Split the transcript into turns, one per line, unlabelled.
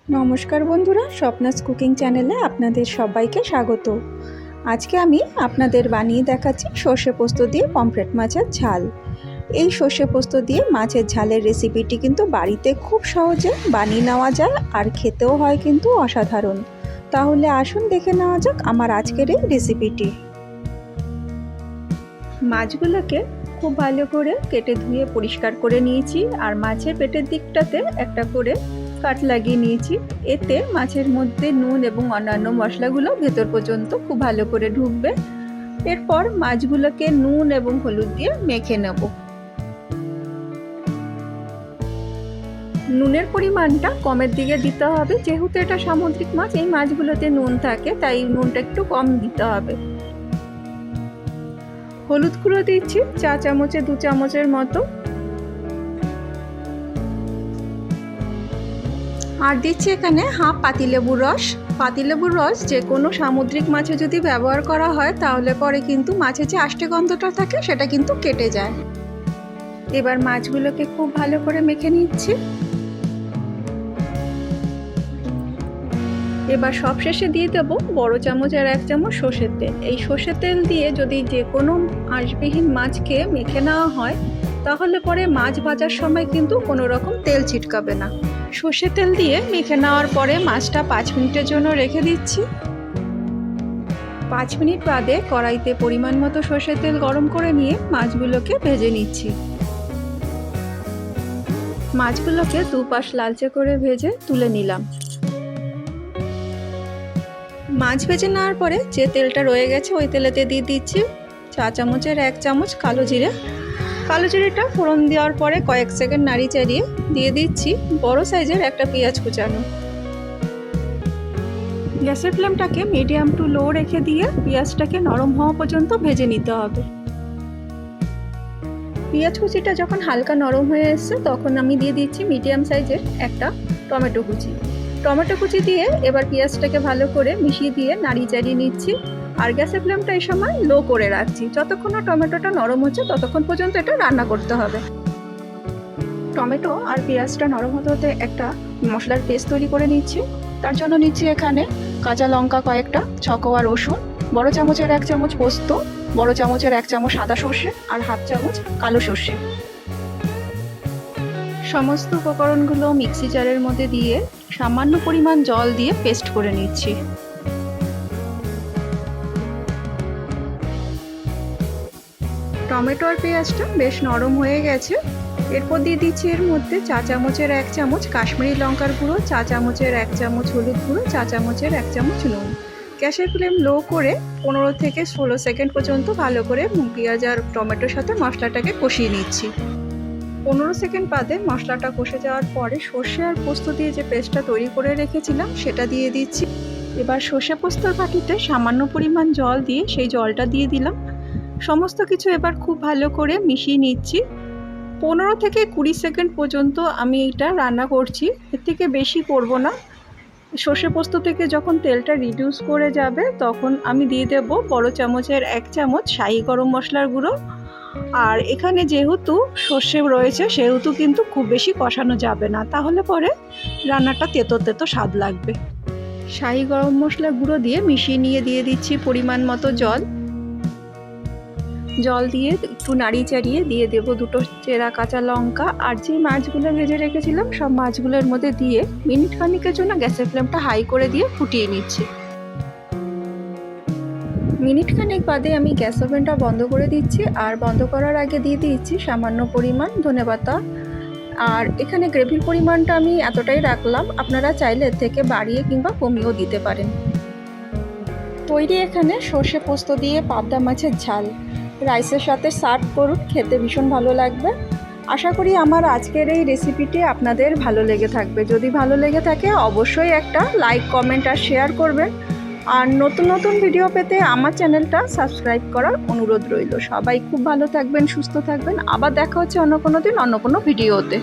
নমস্কার বন্ধুরা, স্বপ্নাস কুকিং চ্যানেলে আপনাদের সবাইকে স্বাগত। আজকে আমি আপনাদের বানিয়ে দেখাচ্ছি সর্ষে পোস্ত দিয়ে পমফ্রেট মাছের ঝাল। এই সর্ষে পোস্ত দিয়ে মাছের ঝালের রেসিপিটি কিন্তু বাড়িতে খুব সহজে বানিয়ে নেওয়া যায় আর খেতেও হয় কিন্তু অসাধারণ। তাহলে আসুন দেখে নেওয়া যাক আমার আজকের এই রেসিপিটি। মাছগুলোকে খুব ভালো করে কেটে ধুয়ে পরিষ্কার করে নিয়েছি আর মাছের পেটের দিকটাতে একটা করে কাট লাগিয়ে নিয়েছি। এতে মাছের মধ্যে নুন এবং অন্যান্য মশলাগুলো ভেতর পর্যন্ত খুব ভালো করে ঢুকবে। এরপর মাছগুলোকে নুন এবং হলুদ দিয়ে মেখে নেব। নুনের পরিমাণটা কমের দিকে দিতে হবে, যেহেতু এটা সামুদ্রিক মাছ, এই মাছগুলোতে নুন থাকে, তাই নুনটা একটু কম দিতে হবে। হলুদ গুঁড়ো দিচ্ছি 4 চামচে 2 চামচের মতো, আর দিচ্ছি এখানে হাফ পাতিলেবুর রস। পাতিলেবুর রস যে কোনো সামুদ্রিক মাছে যদি ব্যবহার করা হয় তাহলে পরে কিন্তু মাছের যে আষ্টে গন্ধটা থাকে সেটা কিন্তু কেটে যায়। এবার মাছগুলোকে খুব ভালো করে মেখে নিচ্ছি। এবার সবশেষে দিয়ে দেবো বড় চামচ আর 1 চামচ সর্ষের তেল। এই সর্ষের তেল দিয়ে যদি যে কোনো আঁশবিহীন মাছকে মেখে নেওয়া হয় তাহলে পরে মাছ ভাজার সময় কিন্তু কোনো রকম তেল ছিটকাবে না। সর্ষের তেল দিয়ে মেখে নেওয়ার পরে মাছটা 5 মিনিটের জন্য রেখে দিচ্ছি। 5 মিনিট বাদে কড়াইতে পরিমাণ মতো সর্ষের তেল গরম করে নিয়ে মাছগুলোকে ভেজে নিচ্ছি। মাছগুলোকে দুপাশ লালচে করে ভেজে তুলে নিলাম। মাছ ভেজে নেওয়ার পরে যে তেলটা রয়ে গেছে ওই তেলেতে দিয়ে দিচ্ছি 4 চামচের 1 চামচ কালো জিরে। কালো জিরেটা ফোড়ন দেওয়ার পরে কয়েক সেকেন্ড নাড়ি চাড়িয়ে দিয়ে দিচ্ছি বড় সাইজের একটা পেঁয়াজ কুচানো। গ্যাসের ফ্লেমটাকে মিডিয়াম টু লো রেখে দিয়ে পেঁয়াজটাকে নরম হওয়া পর্যন্ত ভেজে নিতে হবে। পেঁয়াজ কুচিটা যখন হালকা নরম হয়ে এসছে তখন আমি দিয়ে দিচ্ছি মিডিয়াম সাইজের একটা টমেটো কুচি। টমেটো কুচি দিয়ে এবার পেঁয়াজটাকে ভালো করে মিশিয়ে দিয়ে নাড়িয়ে চাড়িয়ে নিচ্ছি আর গ্যাসের ফ্লেমটা এই সময় লো করে রাখছি। যতক্ষণ না টমেটোটা নরম হচ্ছে ততক্ষণ পর্যন্ত এটা রান্না করতে হবে। টমেটো আর পেঁয়াজটা নরম হতে হতে একটা মশলার পেস্ট তৈরি করে নিচ্ছি। তার জন্য নিচ্ছি এখানে কাঁচা লঙ্কা কয়েকটা, 6 কোয়া রসুন, বড় চামচের 1 চামচ পোস্ত, বড় চামচের 1 চামচ সাদা সর্ষে আর হাফ চামচ কালো সর্ষে। সমস্ত উপকরণগুলো মিক্সি জারের মধ্যে দিয়ে সামান্য পরিমাণ জল দিয়ে পেস্ট করে নিচ্ছি। টমেটো আর পেঁয়াজটা বেশ নরম হয়ে গেছে। এরপর দিয়ে দিচ্ছি এর মধ্যে 4 চামচের 1 চামচ কাশ্মীরি লঙ্কার গুঁড়ো, 4 চামচের 1 চামচ হলুদ গুঁড়ো, 4 চামচের 1 চামচ নুন। গ্যাসের ফ্লেম লো করে 15 থেকে 16 সেকেন্ড পর্যন্ত ভালো করে পেঁয়াজ আর টমেটোর সাথে মশলাটাকে কষিয়ে নিচ্ছি। 15 সেকেন্ড বাদে মশলাটা কষে যাওয়ার পরে সর্ষে আর পোস্ত দিয়ে যে পেস্টটা তৈরি করে রেখেছিলাম সেটা দিয়ে দিচ্ছি। এবার সর্ষে পোস্তর বাটিতে সামান্য পরিমাণ জল দিয়ে সেই জলটা দিয়ে দিলাম। সমস্ত কিছু এবার খুব ভালো করে মিশিয়ে নিচ্ছি। 15 থেকে 20 সেকেন্ড পর্যন্ত আমি এটা রান্না করছি, এর থেকে বেশি করব না। সর্ষে পোস্ত থেকে যখন তেলটা রিডিউস করে যাবে তখন আমি দিয়ে দেব বড় চামচের 1 চামচ শাহি গরম মশলার গুঁড়ো। আর এখানে যেহেতু সর্ষে রয়েছে সেহেতু কিন্তু খুব বেশি কষানো যাবে না, তাহলে পরে রান্নাটা তেতো তেতো স্বাদ লাগবে। শাহি গরম মশলা গুঁড়ো দিয়ে মিশিয়ে নিয়ে দিয়ে দিচ্ছি পরিমাণ মতো জল। জল দিয়ে একটু নাড়িয়ে চাড়িয়ে দিয়ে দেবো 2টো চেরা কাঁচা লঙ্কা আর যে মাছগুলো ভেজে রেখেছিলাম সব মাছগুলোর মধ্যে দিয়ে মিনিট খানিকের জন্য গ্যাসের ফ্লেমটা হাই করে দিয়ে ফুটিয়ে নিচ্ছি। মিনিট খানেক বাদে আমি গ্যাস ওভেনটা বন্ধ করে দিচ্ছি আর বন্ধ করার আগে দিয়ে দিচ্ছি সামান্য পরিমাণ ধনেপাতা। আর এখানে গ্রেভির পরিমাণটা আমি এতটাই রাখলাম, আপনারা চাইলে এর থেকে বাড়িয়ে কিংবা কমিয়েও দিতে পারেন। তৈরি এখানে সর্ষে পোস্ত দিয়ে পাবদা মাছের ঝাল। রাইসের সাথে সার্ভ করুন, খেতে ভীষণ ভালো লাগবে। আশা করি আমার আজকের এই রেসিপিটি আপনাদের ভালো লেগে থাকবে। যদি ভালো লেগে থাকে অবশ্যই একটা লাইক, কমেন্ট আর শেয়ার করবেন। আর নতুন নতুন ভিডিও পেতে আমার চ্যানেলটা সাবস্ক্রাইব করার অনুরোধ রইল। সবাই খুব ভালো থাকবেন, সুস্থ থাকবেন। আবার দেখা হচ্ছে অন্য কোনো দিন অন্য কোনো ভিডিওতে।